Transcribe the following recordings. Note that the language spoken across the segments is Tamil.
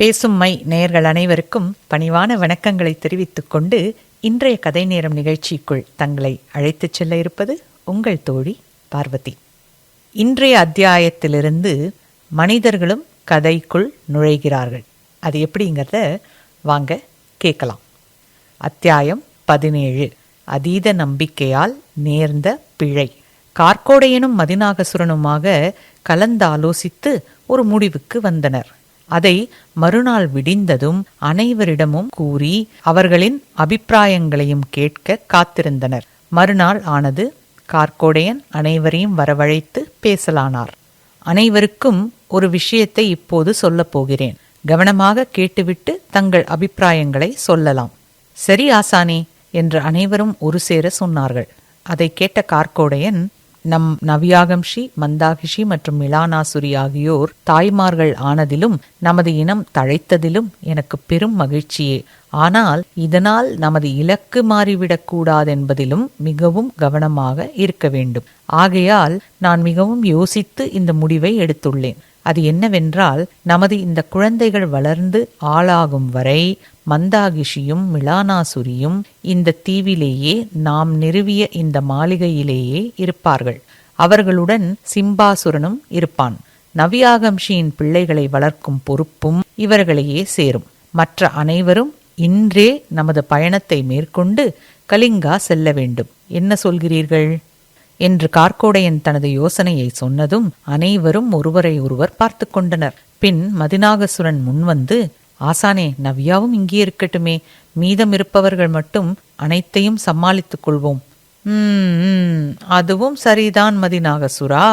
பேசும் மை நேயர்கள் அனைவருக்கும் பணிவான வணக்கங்களை தெரிவித்துக் கொண்டு இன்றைய கதை நேரம் நிகழ்ச்சிக்குள் தங்களை அழைத்துச் செல்ல இருப்பது உங்கள் தோழி பார்வதி. இன்றைய அத்தியாயத்திலிருந்து மனிதர்களும் கதைக்குள் நுழைகிறார்கள். அது எப்படிங்கிறத வாங்க கேட்கலாம். அத்தியாயம் 17. அதீத நம்பிக்கையால் நேர்ந்த பிழை. கார்க்கோடையனும் மதிநாகசுரனுமாக கலந்தாலோசித்து ஒரு முடிவுக்கு வந்தனர். அதை மறுநாள் விடிந்ததும் அனைவரிடமும் கூறி அவர்களின் அபிப்பிராயங்களையும் கேட்க காத்திருந்தனர். மறுநாள் ஆனது. கார்க்கோடையன் அனைவரையும் வரவழைத்து பேசலானார். அனைவருக்கும் ஒரு விஷயத்தை இப்போது சொல்லப் போகிறேன். கவனமாக கேட்டுவிட்டு தங்கள் அபிப்பிராயங்களை சொல்லலாம். சரி ஆசானே என்று அனைவரும் ஒரு சேர சொன்னார்கள். அதை கேட்ட கார்க்கோடையன், நம் நவ்யாகம்ஷி, மந்தாகிஷி மற்றும் மிலானாசுரி ஆகியோர் தாய்மார்கள் ஆனதிலும் நமது இனம் தழைத்ததிலும் எனக்கு பெரும் மகிழ்ச்சியே. ஆனால் இதனால் நமது இலக்கு மாறிவிடக்கூடாதென்பதிலும் மிகவும் கவனமாக இருக்க வேண்டும். ஆகையால் நான் மிகவும் யோசித்து இந்த முடிவை எடுத்துள்ளேன். அது என்னவென்றால், நமது இந்த குழந்தைகள் வளர்ந்து ஆளாகும் வரை மந்தாகிஷியும் மிலானாசுரியும் இந்த தீவிலேயே நாம் நிறுவிய இந்த மாளிகையிலேயே இருப்பார்கள். அவர்களுடன் சிம்பாசுரனும் இருப்பான். நவ்யாகம்ஷியின் பிள்ளைகளை வளர்க்கும் பொறுப்பும் இவர்களையே சேரும். மற்ற அனைவரும் இன்றே நமது பயணத்தை மேற்கொண்டு கலிங்கா செல்ல வேண்டும். என்ன சொல்கிறீர்கள் என்று கார்க்கோடையன் தனது யோசனையை சொன்னதும் அனைவரும் ஒருவரை ஒருவர் பார்த்து கொண்டனர். பின் மதிநாகசுரன் முன்வந்து, ஆசானே, நவ்யாவும் இங்கே இருக்கட்டுமே, மீதம் இருப்பவர்கள் மட்டும் அனைத்தையும் சமாளித்துக் கொள்வோம். அதுவும் சரிதான் மதிநாகசுரா.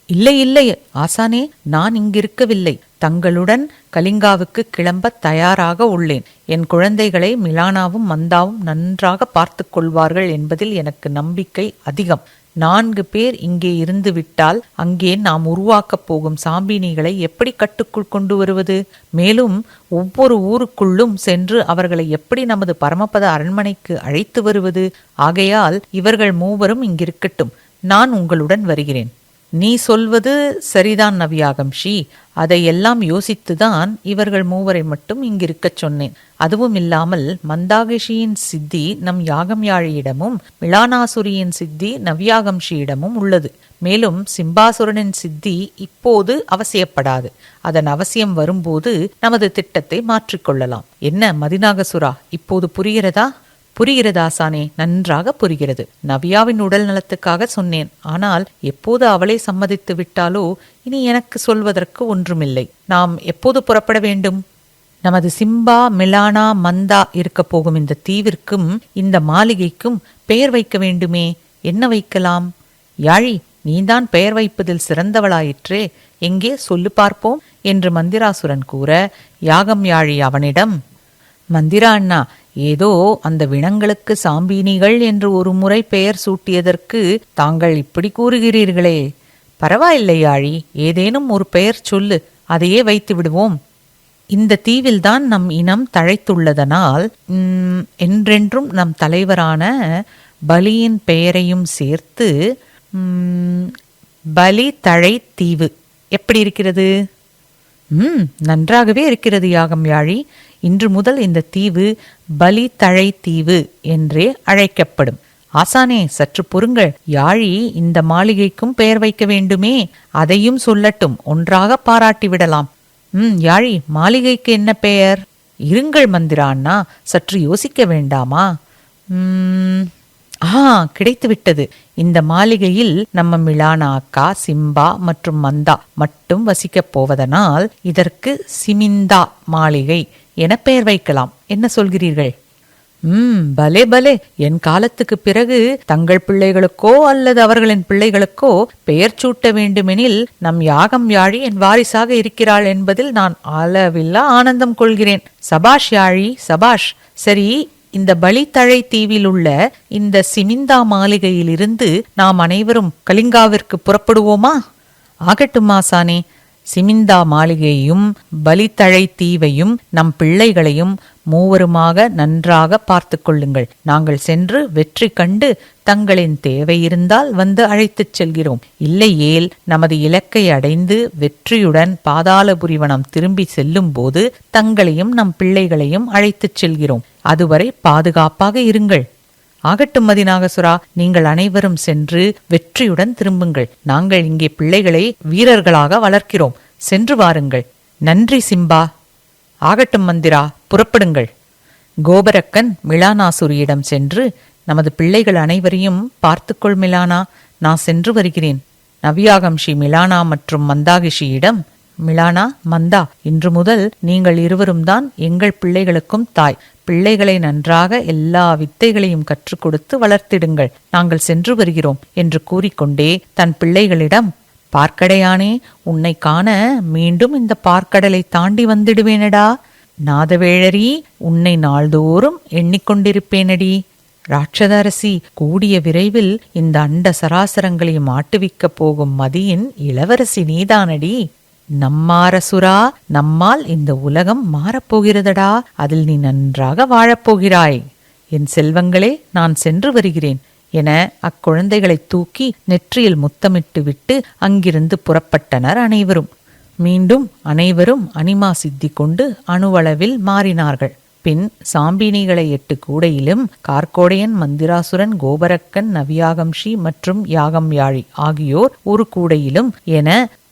இல்லை இல்லை ஆசானே, நான் இங்கிருக்கவில்லை. தங்களுடன் கலிங்காவுக்கு கிளம்ப தயாராக உள்ளேன். என் குழந்தைகளை மிலானாவும் மந்தாவும் நன்றாக பார்த்து கொள்வார்கள் என்பதில் எனக்கு நம்பிக்கை அதிகம். 4 பேர் இங்கே இருந்து விட்டால் அங்கே நாம் உருவாக்கப் போகும் சாம்பினிகளை எப்படி கட்டுக்குள் கொண்டு வருவது? மேலும் ஒவ்வொரு ஊருக்குள்ளும் சென்று அவர்களை எப்படி நமது பரமபத அரண்மனைக்கு அழைத்து வருவது? ஆகையால் இவர்கள் மூவரும் இங்கிருக்கட்டும். நான் உங்களுடன் வருகிறேன். நீ சொல்வது சரிதான் நவ்யாகம்ஷி. அதையெல்லாம் யோசித்துதான் இவர்கள் மூவரை மட்டும் இங்கிருக்கச் சொன்னேன். அதுவும் இல்லாமல் மந்தாகிஷியின் சித்தி நம் யாகம்யாழியிடமும் மிலானாசுரியின் சித்தி நவ்யாகம்ஷியிடமும் உள்ளது. மேலும் சிம்பாசுரனின் சித்தி இப்போது அவசியப்படாது. அதன் அவசியம் வரும்போது நமது திட்டத்தை மாற்றிக்கொள்ளலாம். என்ன மதிநாகசுரா, இப்போது புரிகிறதா? புரிகிறதாசானே, நன்றாக புரிகிறது. நவ்யாவின் உடல் நலத்துக்காக சொன்னேன். ஆனால் எப்போது அவளை சம்மதித்து விட்டாலோ இனி எனக்கு சொல்வதற்கு ஒன்றுமில்லை. நாம் எப்போது புறப்பட வேண்டும்? நமது சிம்பா, மிலானா, மந்தா இருக்க போகும் இந்த தீவிற்கும் இந்த மாளிகைக்கும் பெயர் வைக்க வேண்டுமே. என்ன வைக்கலாம்? யாழி, நீதான் பெயர் வைப்பதில் சிறந்தவளாயிற்றே, எங்கே சொல்லு பார்ப்போம் என்று மந்திராசுரன் கூற, யாகம்யாழி அவனிடம், மந்திரா அண்ணா, ஏதோ அந்த வினங்களுக்கு சாம்பினிகள் என்று ஒரு முறை பெயர் சூட்டியதற்கு தாங்கள் இப்படி கூறுகிறீர்களே. பரவாயில்லை யாழி, ஏதேனும் ஒரு பெயர் சொல்லு, அதையே வைத்து விடுவோம். இந்த தீவில்தான் நம் இனம் தழைத்துள்ளதனால் என்றென்றும் நம் தலைவரான பலியின் பெயரையும் சேர்த்து பலி தழை தீவு எப்படி இருக்கிறது? நன்றாகவே இருக்கிறது யாகம்யாழி. இன்று முதல் இந்த தீவு பலி தழை தீவு என்றே அழைக்கப்படும். ஆசானே, சற்று பொறுங்கள். யாழி இந்த மாளிகைக்கும் பெயர் வைக்க வேண்டுமே, அதையும் சொல்லட்டும், ஒன்றாக பாராட்டிவிடலாம். யாழி, மாளிகைக்கு என்ன பெயர்? இருங்கள் மந்திரா அண்ணா, சற்று யோசிக்க வேண்டாமா? கிடைத்துவிட்டது. இந்த மாளிகையில் நம்ம மிலானா அக்கா, சிம்பா மற்றும் மந்தா மட்டும் வசிக்கப் போவதனால் இதற்கு சிமிந்தா மாளிகை என பெயர் வைக்கலாம். என்ன சொல்கிறீர்கள்? பலே பலே. என் காலத்துக்கு பிறகு தங்கள் பிள்ளைகளுக்கோ அல்லது அவர்களின் பிள்ளைகளுக்கோ பெயர் சூட்ட வேண்டுமெனில் நம் யாகம்யாழி என் வாரிசாக இருக்கிறாள் என்பதில் நான் அளவில்லா ஆனந்தம் கொள்கிறேன். சபாஷ் யாழி, சபாஷ். சரி, இந்த பலித்தழை தீவில் உள்ள இந்த சிமிந்தா மாளிகையிலிருந்து நாம் அனைவரும் கலிங்காவிற்கு புறப்படுவோமா? ஆகட்டும் ஆசானே. சிமிந்தா மாளிகையையும் பலித்தழை தீவையும் நம் பிள்ளைகளையும் மூவருமாக நன்றாக பார்த்து கொள்ளுங்கள். நாங்கள் சென்று வெற்றி கண்டு தங்களின் தேவை இருந்தால் வந்து அழைத்துச் செல்கிறோம். இல்லையேல் நமது இலக்கை அடைந்து வெற்றியுடன் பாதாளபுரிவனம் திரும்பி செல்லும் போது தங்களையும் நம் பிள்ளைகளையும் அழைத்துச் செல்கிறோம். அதுவரை பாதுகாப்பாக இருங்கள். ஆகட்டும் மதிநாகசுரா, நீங்கள் அனைவரும் சென்று வெற்றியுடன் திரும்புங்கள். நாங்கள் இங்கே பிள்ளைகளை வீரர்களாக வளர்க்கிறோம். சென்று வாருங்கள். நன்றி சிம்பா. ஆகட்டும் மந்திரா, புறப்படுங்கள். கோபரக்கன் மிலானாசுரியிடம் சென்று, நமது பிள்ளைகள் அனைவரையும் பார்த்துக்கொள் மிலானா, நான் சென்று வருகிறேன். நவியாகம்ஷி மிலானா மற்றும் மந்தாகிஷியிடம், மிலானா, மந்தா, இன்று முதல் நீங்கள் இருவரும் தான் எங்கள் பிள்ளைகளுக்கும் தாய். பிள்ளைகளை நன்றாக எல்லா வித்தைகளையும் கற்றுக் கொடுத்து வளர்த்திடுங்கள். நாங்கள் சென்று வருகிறோம் என்று கூறிக்கொண்டே தன் பிள்ளைகளிடம், பார்க்கடையானே, உன்னை காண மீண்டும் இந்த பார்க்கடலை தாண்டி வந்திடுவேனடா. நாதவேழரி, உன்னை நாள்தோறும் எண்ணிக்கொண்டிருப்பேனடி. ராட்சத அரசி, கூடிய விரைவில் இந்த அண்ட சராசரங்களையும் ஆட்டுவிக்கப் போகும் மதியின் இளவரசி நீதானடி. நம்மாரசுரா, நம்மால் இந்த உலகம் மாறப்போகிறதடா. அதில் நீ நன்றாக வாழப்போகிறாய். என் செல்வங்களே, நான் சென்று வருகிறேன் என அக்குழந்தைகளை தூக்கி நெற்றியில் முத்தமிட்டு விட்டு அங்கிருந்து புறப்பட்டனர் அனைவரும். மீண்டும் அனைவரும் அனிமா சித்தி கொண்டு அணுவளவில் மாறினார்கள். பின் சாம்பினிகளை 8 கூடையிலும் கார்கோடையன், மந்திராசுரன், கோபரக்கன், நவியாகம்ஷி மற்றும் யாகம்யாழி ஆகியோர் ஒரு கூடையிலும் என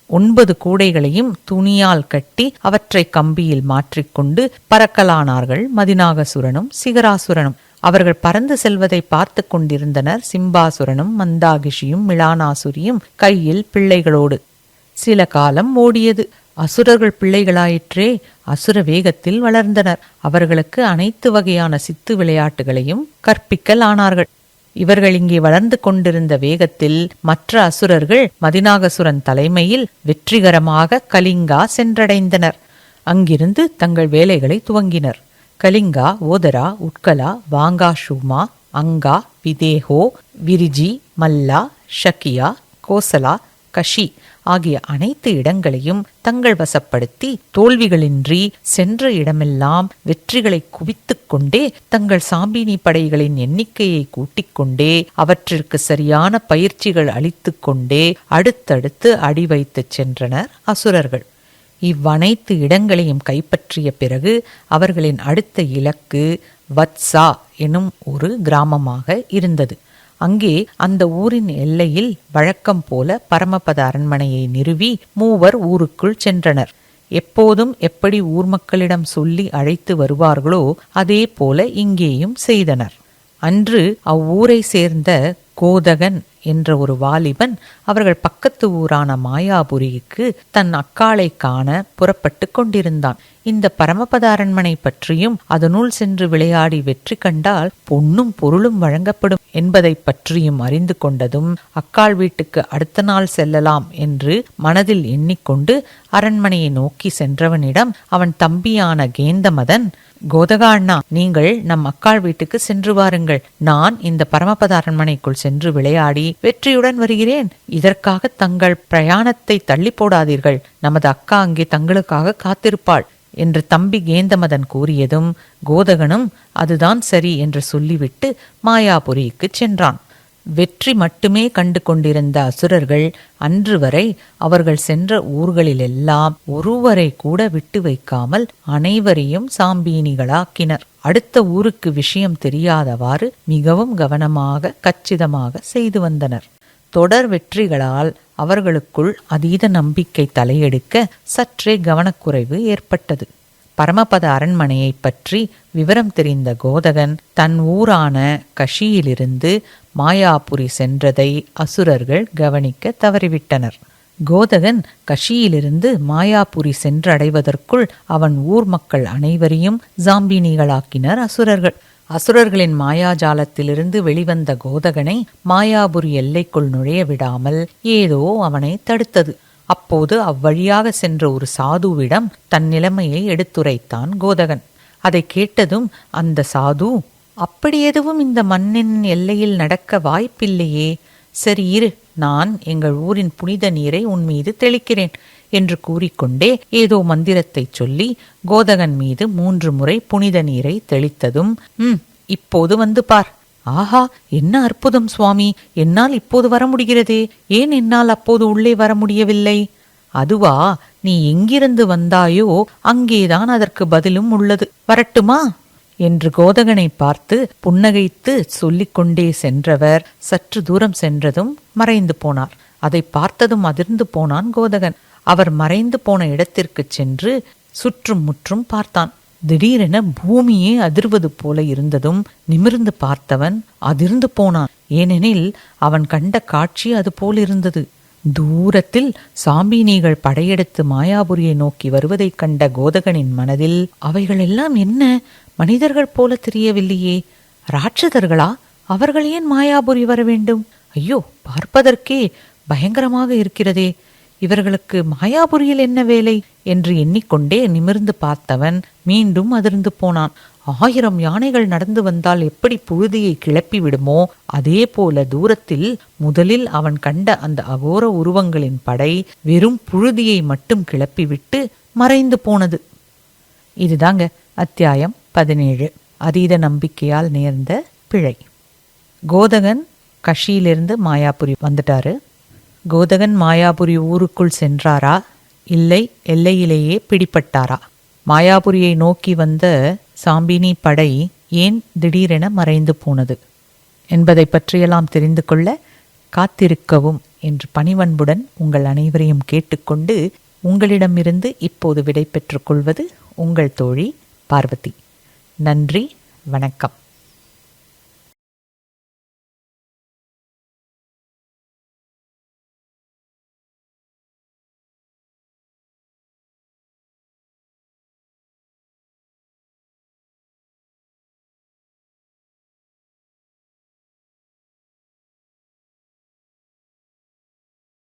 9 கூடைகளையும் துணியால் கட்டி அவற்றை கம்பியில் மாற்றிக்கொண்டு பறக்கலானார்கள் மதிநாகசுரனும் சிகராசுரனும். அவர்கள் பறந்து செல்வதை பார்த்து கொண்டிருந்தனர் சிம்பாசுரனும் மந்தாகிஷியும் மிலானாசுரியும் கையில் பிள்ளைகளோடு. சில காலம் ஓடியது. அசுரர்கள் பிள்ளைகளாயிற்றே, அசுர வேகத்தில் வளர்ந்தனர். அவர்களுக்கு அனைத்து வகையான சித்து விளையாட்டுகளையும் கற்பிக்கலானார்கள். இவர்கள் இங்கே வளர்ந்து கொண்டிருந்த வேகத்தில் மற்ற அசுரர்கள் மதிநாகசுரன் தலைமையில் வெற்றிகரமாக கலிங்கா சென்றடைந்தனர். அங்கிருந்து தங்கள் வேலைகளை துவங்கினர். கலிங்கா, ஓதரா, உட்கலா, வாங்காஷூமா, அங்கா, விதேஹோ, விரிஜி, மல்லா, ஷக்கியா, கோசலா, கஷி ஆகிய அனைத்து இடங்களையும் தங்கள் வசப்படுத்தி தோல்விகளின்றி சென்ற இடமெல்லாம் வெற்றிகளை குவித்துக் கொண்டே தங்கள் சாம்பினி படைகளின் எண்ணிக்கையை கூட்டிக் கொண்டே அவற்றிற்கு சரியான பயிற்சிகள் அளித்து கொண்டே அடுத்தடுத்து அடி வைத்துச் சென்றனர் அசுரர்கள். இவ்வனைத்து இடங்களையும் கைப்பற்றிய பிறகு அவர்களின் அடுத்த இலக்கு வத்சா எனும் ஒரு கிராமமாக இருந்தது. அங்கே அந்த ஊரின் எல்லையில் வழக்கம் போல பரமபத அரண்மனையை நிறுவி மூவர் ஊருக்குள் சென்றனர். எப்போதும் எப்படி ஊர் மக்களிடம் சொல்லி அழைத்து வருவார்களோ அதே போல இங்கேயும் செய்தனர். அன்று அவ்வூரை சேர்ந்த கோதகன் என்ற ஒரு வாலிபன் அவர்கள் பக்கத்து ஊரான மாயாபுரிக்கு தன் அக்காளை காண புறப்பட்டு கொண்டிருந்தான். இந்த பரமபத அரண்மனை பற்றியும் அதனுள் சென்று விளையாடி வெற்றி கண்டால் பொன்னும் பொருளும் வழங்கப்படும் என்பதை பற்றியும் அறிந்து கொண்டதும் அக்காள் வீட்டுக்கு அடுத்த நாள் செல்லலாம் என்று மனதில் எண்ணிக்கொண்டு அரண்மனையை நோக்கி சென்றவனிடம் அவன் தம்பியான கேந்தமதன், கோதகா அண்ணா, நீங்கள் நம் அக்காள் வீட்டுக்கு சென்று வாருங்கள். நான் இந்த பரமபத அரண்மனைக்குள் சென்று விளையாடி வெற்றியுடன் வருகிறேன். இதற்காக தங்கள் பிரயாணத்தை தள்ளி போடாதீர்கள். நமது அக்கா அங்கே தங்களுக்காக காத்திருப்பாள் என்று தம்பி கேந்தமதன் கூறியதும் கோதகனும் அதுதான் சரி என்று சொல்லிவிட்டு மாயாபுரிக்கு சென்றான். வெற்றி மட்டுமே கண்டு கொண்டிருந்த அசுரர்கள் அன்று வரை அவர்கள் சென்ற ஊர்களிலெல்லாம் ஒருவரை கூட விட்டு வைக்காமல் அனைவரையும் சாம்பீனிகளாக்கினர். அடுத்த ஊருக்கு விஷயம் தெரியாதவாறு மிகவும் கவனமாக கச்சிதமாக செய்து வந்தனர். தொடர் வெற்றிகளால் அவர்களுக்குள் அதீத நம்பிக்கை தலையெடுக்க சற்றே கவனக்குறைவு ஏற்பட்டது. பரமபத அரண்மனையை பற்றி விவரம் தெரிந்த கோதகன் தன் ஊரான கஷியிலிருந்து மாயாபுரி சென்றதை அசுரர்கள் கவனிக்க தவறிவிட்டனர். கோதகன் கஷியிலிருந்து மாயாபுரி சென்றடைவதற்குள் அவன் ஊர் மக்கள் அனைவரையும் ஜாம்பினிகளாக்கினர் அசுரர்கள். அசுரர்களின் மாயாஜாலத்திலிருந்து வெளிவந்த கோதகனை மாயாபுரி எல்லைக்குள் நுழைய விடாமல் ஏதோ அவனை தடுத்தது. அப்போது அவ்வழியாக சென்ற ஒரு சாதுவிடம் தன் நிலைமையை எடுத்துரைத்தான் கோதகன். அதை கேட்டதும் அந்த சாது, அப்படி எதுவும் இந்த மண்ணின் எல்லையில் நடக்க வாய்ப்பில்லையே. சரி இரு, நான் எங்கள் ஊரின் புனித நீரை உன் மீது தெளிக்கிறேன் என்று கூறிக்கொண்டே ஏதோ மந்திரத்தை சொல்லி கோதகன் மீது 3 முறை புனித நீரை தெளித்ததும், இப்போது வந்து பார். ஆஹா, என்ன அற்புதம் சுவாமி! என்னால் இப்போது வர முடிகிறதே, ஏன் என்னால் அப்போது உள்ளே வர முடியவில்லை? அதுவா, நீ எங்கிருந்து வந்தாயோ அங்கேதான் அதற்கு பதிலும் உள்ளது. வரட்டுமா என்று கோதகனை பார்த்து புன்னகைத்து சொல்லிக்கொண்டே சென்றவர் சற்று தூரம் சென்றதும் மறைந்து போனார். அதை பார்த்ததும் அதிர்ந்து போனான் கோதகன். அவர் மறைந்து போன இடத்திற்கு சென்று சுற்றும் முற்றும் பார்த்தான். திடீரென பூமியே அதிர்வது போல இருந்ததும் நிமிர்ந்து பார்த்தவன் அதிர்ந்து போனான். ஏனெனில் அவன் கண்ட காட்சி அது போல் இருந்தது. தூரத்தில் சாம்பினீகள் படையெடுத்து மாயாபுரியை நோக்கி வருவதைக் கண்ட கோதகனின் மனதில், அவைகளெல்லாம் என்ன, மனிதர்கள் போல தெரியவில்லையே, ராட்சதர்களா? அவர்கள் ஏன் மாயாபுரி வர வேண்டும்? ஐயோ, பார்ப்பதற்கே பயங்கரமாக இருக்கிறதே, இவர்களுக்கு மாயாபுரியில் என்ன வேலை என்று எண்ணிக்கொண்டே நிமிர்ந்து பார்த்தவன் மீண்டும் அதிர்ந்து போனான். 1000 யானைகள் நடந்து வந்தால் எப்படி புழுதியை கிளப்பி விடுமோ, அதே போல தூரத்தில் முதலில் அவன் கண்ட அந்த அகோர உருவங்களின் படை வெறும் புழுதியை மட்டும் கிளப்பிவிட்டு மறைந்து போனது. இதுதாங்க அத்தியாயம் 17. அதீத நம்பிக்கையால் நேர்ந்த பிழை. கோதகன் கஷியிலிருந்து மாயாபுரி வந்துட்டாரு. கோதகன் மாயாபுரி ஊருக்குள் சென்றாரா, இல்லை எல்லையிலேயே பிடிபட்டாரா? மாயாபுரியை நோக்கி வந்த சாம்பினி படை ஏன் திடீரென மறைந்து போனது என்பதை பற்றியெல்லாம் தெரிந்து கொள்ள காத்திருக்கவும் என்று பணிவன்புடன் உங்கள் அனைவரையும் கேட்டுக்கொண்டு உங்களிடமிருந்து இப்போது விடை பெற்றுக் கொள்வது உங்கள் தோழி பார்வதி. நன்றி, வணக்கம்.